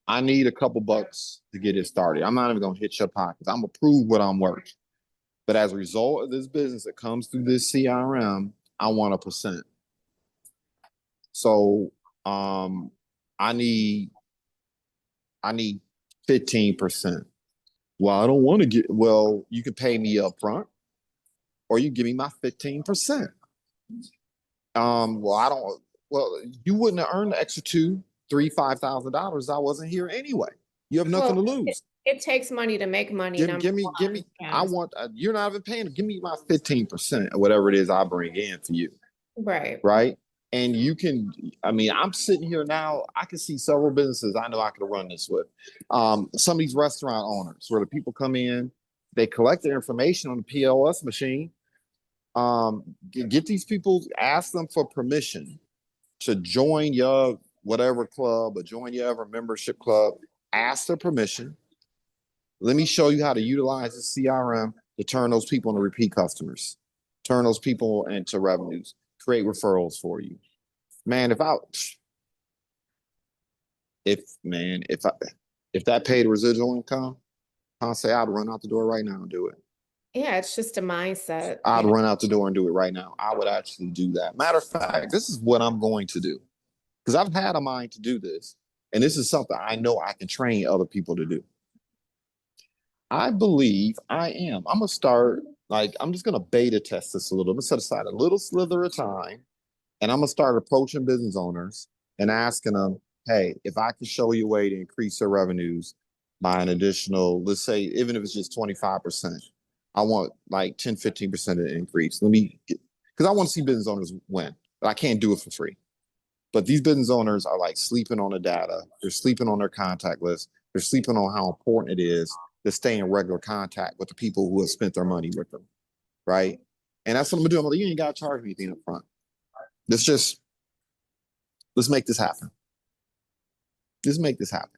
I need a couple bucks to get it started. I'm not even gonna hit your pockets. I'm gonna prove what I'm worth. But as a result of this business that comes through this CRM, I want a percent. So I need 15%. Well, I don't want to get, well, you can pay me up front or you give me my 15%. Well, you wouldn't have earned the extra $2, $3, $5,000. I wasn't here anyway. You have nothing to lose. It takes money to make money. Give me. I want. You're not even paying. Give me my 15% or whatever it is I bring in for you. Right. Right. And you can. I mean, I'm sitting here now. I can see several businesses I know I could run this with. Some of these restaurant owners where the people come in, they collect their information on the POS machine. Get these people, ask them for permission to join your whatever club or join your ever membership club. Ask their permission. Let me show you how to utilize the CRM to turn those people into repeat customers, turn those people into revenues, create referrals for you. Man, if that paid residual income, Ponce, I'd run out the door right now and do it. Yeah, it's just a mindset. I'd run out the door and do it right now. I would actually do that. Matter of fact, this is what I'm going to do. Because I've had a mind to do this. And this is something I know I can train other people to do. I believe I am. I'm going to start, I'm just going to beta test this a little. I'm going to set aside a little slither of time. And I'm going to start approaching business owners and asking them, hey, if I can show you a way to increase their revenues by an additional, let's say, even if it's just 25%. I want 10, 15% of the increase. Because I want to see business owners win, but I can't do it for free. But these business owners are sleeping on the data. They're sleeping on their contact list. They're sleeping on how important it is to stay in regular contact with the people who have spent their money with them. Right. And that's what I'm gonna do. I'm like, you ain't got to charge me anything up front. Let's make this happen. Let's make this happen.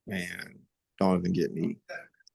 Man, don't even get me.